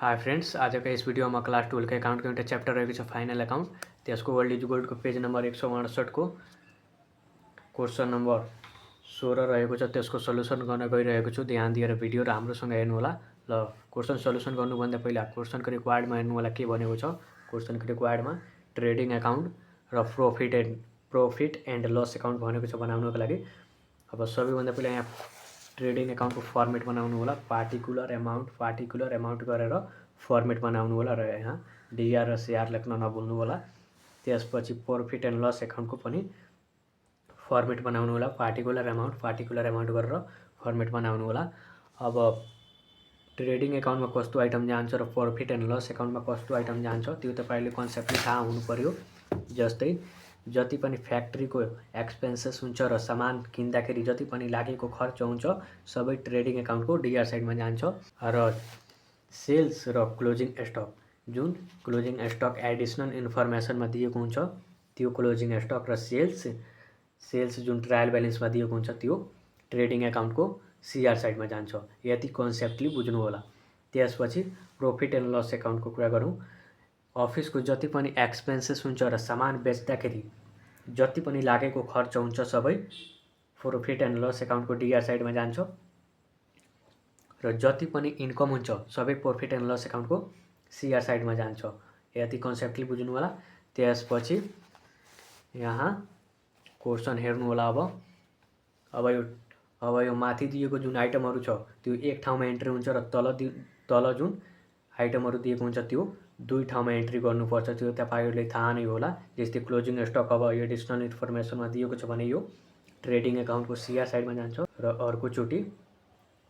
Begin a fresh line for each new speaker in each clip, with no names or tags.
Hi friends, आज का इस video में क्लास 12 के अकाउंट के एउटा चैप्टर रहेको छ फाइनल अकाउंट। त्यसको वर्ल्ड इज गोल्ड को पेज नंबर 168 को क्वेश्चन नंबर 16 रहेको छ। त्यसको सल्युसन गर्न गइरहेको छु। ध्यान दिएर भिडियो राम्रोसँग हेर्नु होला। ल क्वेश्चन सल्युसन गर्नुभन्दा पहिला क्वेश्चनको रिक्वायर्डमा हेर्नु होला के भनेको छ। क्वेश्चनको रिक्वायर्डमा ट्रेडिङ अकाउन्ट र प्रॉफिट एन्ड लस अकाउन्ट भनेको छ बनाउनको लागि। अब सबैभन्दा पहिला यहाँ ट्रेडिङ अकाउन्ट को फर्मेट बनाउनु होला। पार्टिकुलर अमाउन्ट गरेर फर्मेट बनाउनु होला र यहाँ डीआर र सीआर लेख्न नभुल्नु होला। त्यसपछि प्रॉफिट एन्ड लस अकाउन्ट को पनि फर्मेट बनाउनु होला। पार्टिकुलर अमाउन्ट गरेर फर्मेट बनाउनु होला। अब ट्रेडिङ अकाउन्टमा कस्तो आइटम जान्छ र प्रॉफिट एन्ड लस अकाउन्टमा कस्तो आइटम जान्छ त्यो तपाईहरुले कन्सेप्टली थाहा हुनु पर्यो। जस्तै जति पनि फ्याक्ट्रीको एक्सपेन्सेस हुन्छ र सामान किन्दाखेरि जति पनि लागेको खर्च हुन्छ सबै ट्रेडिङ अकाउन्टको डीआर साइडमा जान्छ र सेल्स र क्लोजिङ स्टक जुन क्लोजिङ स्टक एडिसनल इन्फर्मेसनमा दिएको हुन्छ त्यो क्लोजिङ स्टक र सेल्स जुन ट्रायल ब्यालेन्समा दिएको हुन्छ त्यो ट्रेडिङ अकाउन्टको सीआर साइडमा जान्छ। यति कन्सेप्टली बुझ्नु होला। त्यसपछि प्रॉफिट एन्ड लस अकाउन्टको कुरा गरौँ। अफिसको जति पनि एक्सपेन्सेस हुन्छ र सामान बेच्दाखेरि जति पनि लागेको खर्च हुन्छ सबै प्रॉफिट एन्ड लस अकाउन्टको डीआर साइडमा जान्छ र जति पनि इन्कम हुन्छ सबै प्रॉफिट एन्ड लस अकाउन्टको सीआर साइडमा जान्छ। यति कन्सेप्टली बुझ्नु होला। त्यसपछि यहाँ क्वेशन हेर्नु होला। अब यो माथि दिएको जुन आइटमहरु छ त्यो एक ठाउँमा एन्ट्री हुन्छ र तल जुन आइटमहरु दिएको हुन्छ त्यो दुई ठाउँमा एन्ट्री गर्नुपर्छ। त्यो तपाईहरुले थाहा नै होला। जस्तै क्लोजिङ स्टक अब एडिसनल इन्फर्मेसनमा दिएको छ भने यो ट्रेडिङ अकाउन्टको सीआर साइडमा जान्छ र अर्को चोटी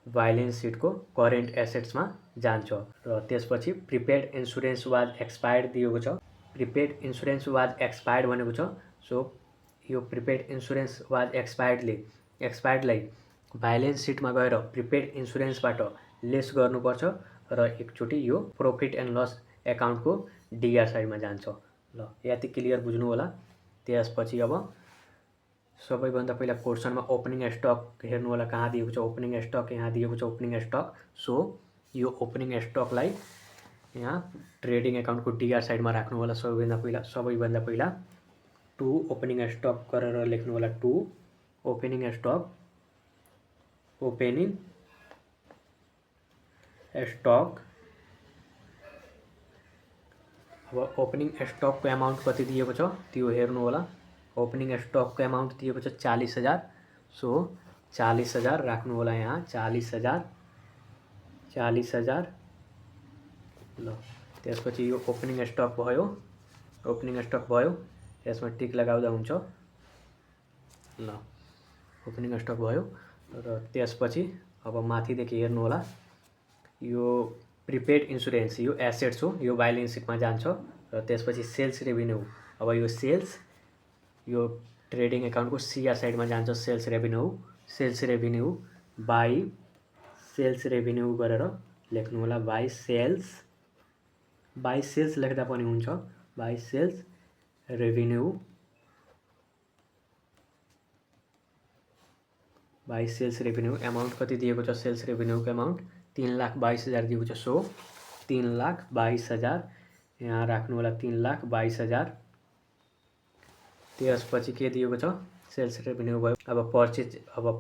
बैलेन्स शीटको करेन्ट एसेट्समा जान्छ। र त्यसपछि प्रिपेड इन्स्योरेन्स वाज एक्सपायर्ड दिएको छ। प्रिपेड इन्स्योरेन्स वाज एक्सपायर्ड भनेको छ। सो यो प्रिपेड इन्स्योरेन्स वाज एक्सपायर्डलाई बैलेन्स शीटमा गएर प्रिपेड इन्स्योरेन्सबाट लेस गर्नुपर्छ र एकचोटी यो प्रॉफिट एन्ड लस अकाउन्टको डीआर साइडमा जान्छ। ल यति क्लियर बुझ्नु होला। त्यसपछि अब सबैभन्दा पहिला क्वेशनमा ओपनिङ स्टक हेर्नु होला कहाँ दिएको छ। ओपनिङ स्टक यहाँ दिएको छ ओपनिङ स्टक। सो यो ओपनिङ स्टकलाई यहाँ ट्रेडिङ अकाउन्टको डीआर साइडमा राख्नु होला। सबैभन्दा पहिला टु ओपनिङ स्टक गरेर लेख्नु होला। टु ओपनिङ स्टक अब ओपनिङ स्टकको अमाउन्ट कति दिएको छ त्यो हेर्नु होला। ओपनिङ स्टकको अमाउन्ट दिएको छ 40,000। सो 40,000 राख्नु होला यहाँ 40,000। ल त्यसपछि यो ओपनिङ स्टक भयो। यसमा टिक लगाउँदा हुन्छ। ल ओपनिङ स्टक भयो र त्यसपछि अब माथिदेखि हेर्नु होला। यो प्रिपेड इन्स्योरेन्स यो एसेट्स हो। यो बैलेन्स शीटमा जान्छ र त्यसपछि सेल्स रेभिन्यू। अब यो सेल्स यो ट्रेडिङ अकाउन्टको सीआर साइडमा जान्छ। Sales revenue by sales revenue गरेर लेख्नु होला। बाई सेल्स लेख्दा पनि हुन्छ। बाई सेल्स रेभिन्यू अमाउन्ट कति दिएको छ। सेल्स रेभिन्यूको अमाउन्ट 3,22,000 दिएको छ। सो 3,22,000 यहाँ राख्नु होला। 3,22,000। त्यसपछि के दिएको छ सेल्स रेभिन्यू भयो। अब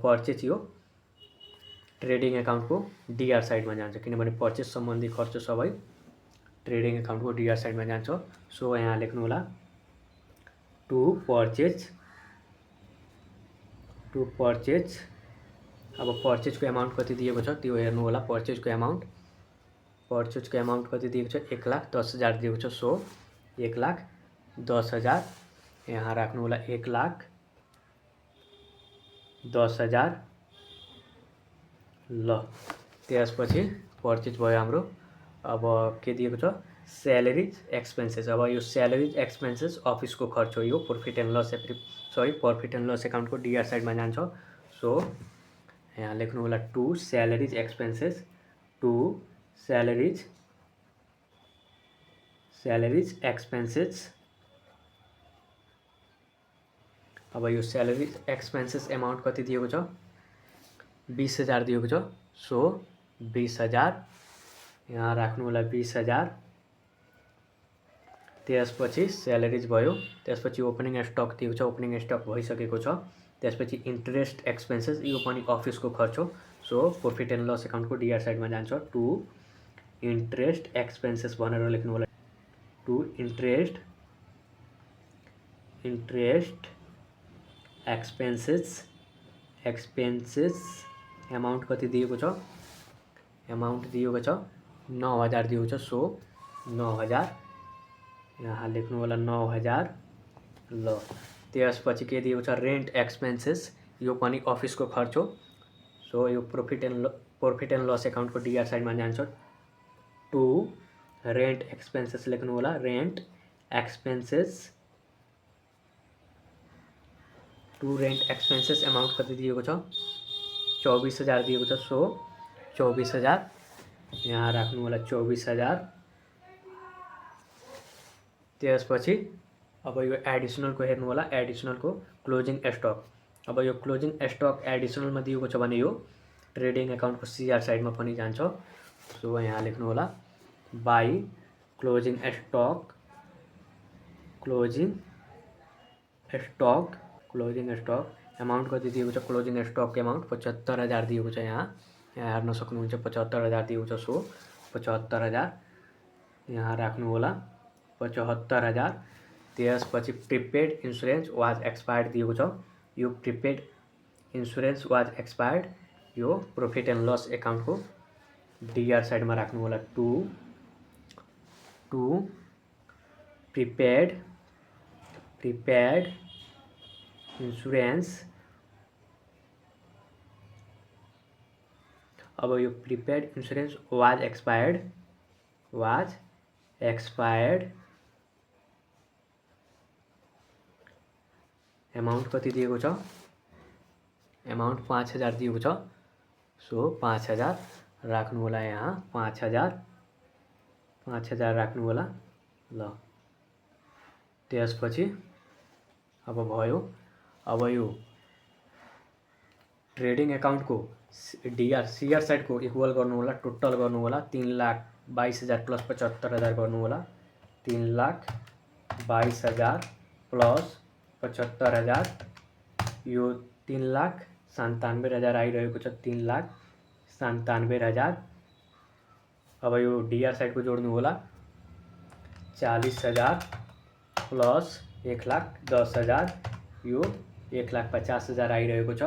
पर्चेज यो ट्रेडिङ अकाउन्टको डीआर साइडमा जान्छ किनभने पर्चेज सम्बन्धी खर्च सबै ट्रेडिङ अकाउन्टको डीआर साइडमा जान्छ। सो यहाँ लेख्नु होला टु पर्चेज। अब पर्चेजको अमाउन्ट कति दिएको छ त्यो हेर्नु होला। पर्चेजको अमाउन्ट कति दिएको छ 1,10,000 दिएको छ। सो 1,10,000 यहाँ राख्नु होला। 1,10,000। ल त्यसपछि पर्चेज भयो हाम्रो। अब के दिएको छ सैलरीज एक्सपेन्सेस। अब यो सैलरीज एक्सपेन्सेस अफिसको खर्च हो। यो प्रॉफिट एन्ड लस अकाउन्टको डीआर साइडमा जान्छ। सो यहाँ लेख्नु होला टु सैलरीज एक्सपेन्सेस। अब यो सैलरीज एक्सपेन्सेस अमाउन्ट कति दिएको छ 20,000 दिएको छ। सो 20,000 यहाँ राख्नु होला 20,000। त्यसपछि स्यालेरिज भयो। त्यसपछि ओपनिङ स्टक दिएको छ, ओपनिङ स्टक भइसकेको छ। त्यसपछि इन्ट्रेस्ट एक्सपेन्सेस, यो पनि अफिसको खर्च हो। सो प्रॉफिट एन्ड लस एकाउन्टको डिआर साइडमा जान्छ। टु इन्ट्रेस्ट एक्सपेन्सेस भनेर लेख्नु होला। टु इन्ट्रेस्ट एक्सपेन्सेस एमाउन्ट कति दिएको छ? एमाउन्ट दिएको छ 9,000 दिएको छ। सो 9,000 यहाँ लेख्नु होला 9,000। ल त्यसपछि के दिएको छ? रेन्ट एक्सपेन्सेस, यो पनि अफिसको खर्च हो। सो यो प्रॉफिट एन्ड लस एकाउन्टको डिआर साइडमा जान्छ। टु रेन्ट एक्सपेन्सेस लेख्नु होला। Rent expenses, to rent expenses amount कति दिएको छ? 24,000 दिएको छ। सो 24,000 यहाँ राख्नु होला 24,000। त्यसपछि अब यो एडिसनलको हेर्नु होला। एडिसनलको क्लोजिङ स्टक। अब यो क्लोजिङ स्टक एडिसनलमा दिएको छ भने यो ट्रेडिङ एकाउन्टको सिआर साइडमा पनि जान्छ। सो यहाँ लेख्नु होला बाई क्लोजिङ स्टक एमाउन्ट कति दिएको छ? क्लोजिङ स्टक एमाउन्ट 75,000 दिएको छ। यहाँ हेर्न सक्नुहुन्छ 75,000 दिएको छ। सो 75,000 यहाँ राख्नु होला 75,000। त्यसपछि प्रिपेड इन्सुरेन्स वाज एक्सपायर्ड दिएको छ। यो प्रिपेड इन्सुरेन्स वाज एक्सपायर्ड यो प्रॉफिट एन्ड लस एकाउन्टको डिआर साइडमा राख्नु होला। To prepaid insurance. अब यो prepaid insurance was expired amount कति दिएको छ? एमाउन्ट 5,000 दिएको छ। सो 5,000 राख्नु होला यहाँ 5,000 राख्नु होला। ल त्यसपछि अब भयो। अब यो ट्रेडिङ एकाउन्टको सिआर साइडको इक्वल गर्नु होला। टोटल गर्नु होला 3,22,000 प्लस 75,000 गर्नु होला। 3,22,000 प्लस 75,000 यो 3,97,000 आइरहेको छ। 3,97,000। अब यो डिआर साइडको जोड्नु होला 40,000 प्लस 1,10,000 यो 1,50,000 आइरहेको छ।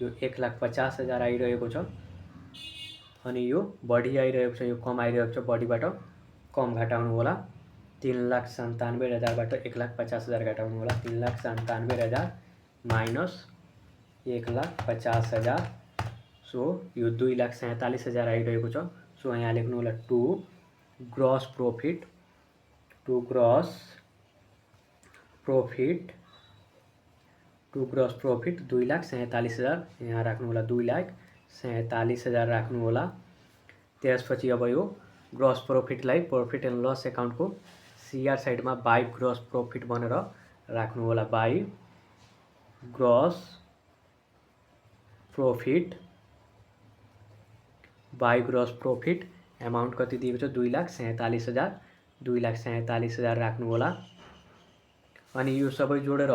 यो 1,50,000 आइरहेको छ। अनि यो बढी आइरहेको छ, यो कम आइरहेको छ। बढीबाट कम घटाउनु होला। 3,97,000बाट 1,50,000 घटाउनु होला। 3,97,000 माइनस 1,50,000। सो यो 2,47,000 आइरहेको छ। सो यहाँ लेख्नु होला टु ग्रस प्रॉफिट 2,47,000 यहाँ राख्नु होला। 2,47,000 राख्नु होला। त्यसपछि अब यो ग्रस प्रॉफिटलाई प्रॉफिट एन्ड लस एकाउन्टको सिआर साइडमा बाई ग्रस प्रॉफिट भनेर राख्नु होला। बाई ग्रस प्रॉफिट एमाउन्ट कति दिएको छ? 2,47,000। 2,47,000 राख्नु होला। अनि यो सबै जोडेर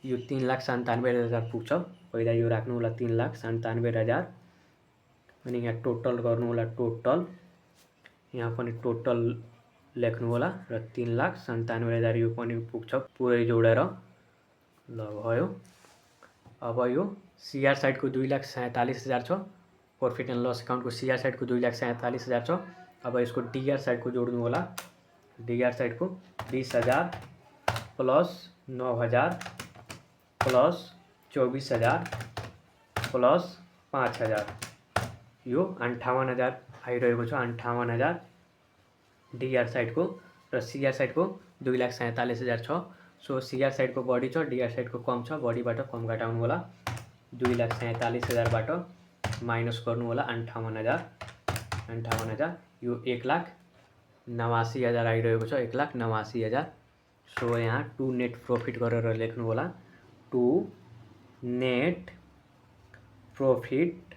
यो 3,97,000 पुग्छ। पहिला यो राख्नु होला 3,97,000। अनि यहाँ टोटल गर्नु होला। टोटल यहाँ पनि टोटल लेख्नु होला र 3,97,000 यो पनि पुग्छ पुरै जोडेर। ल भयो। अब यो सिआर साइडको 2,47,000 छ। प्रॉफिट एन्ड लस एकाउन्टको सिआर साइडको 2,47,000 छ। अब यसको डिआर साइडको जोड्नु होला। डिआर साइडको 20,000 प्लस 9,000 प्लस 24,000 प्लस 5,000 यो 58,000 आइरहेको छ। 58,000 डिआर साइडको र सिआर साइडको 2,47,000 छ। सो सिआर साइडको बढी छ, डिआर साइडको कम छ। बढीबाट कम घटाउनु होला। 2,47,000बाट माइनस गर्नु होला 58,000 यो 1,89,000 आइरहेको छ। 1,89,000। सो यहाँ टु नेट प्रॉफिट गरेर लेख्नु होला। टु नेट प्रॉफिट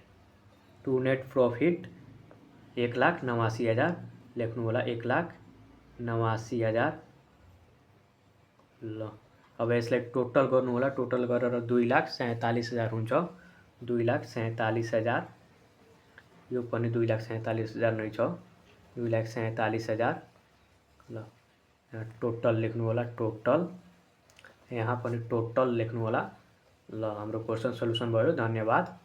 1,89,000 लेख्नु होला। 1,89,000 ल। अब यसलाई टोटल गर्नु होला। टोटल गरेर 2,47,000 हुन्छ। 2,47,000 यो पनि 2,47,000 नै छ। 2,47,000 ल। यहाँ टोटल लेख्नु होला। टोटल यहाँ पनि टोटल लेख्नु होला। ल हाम्रो क्वेसन सल्युसन भयो। धन्यवाद।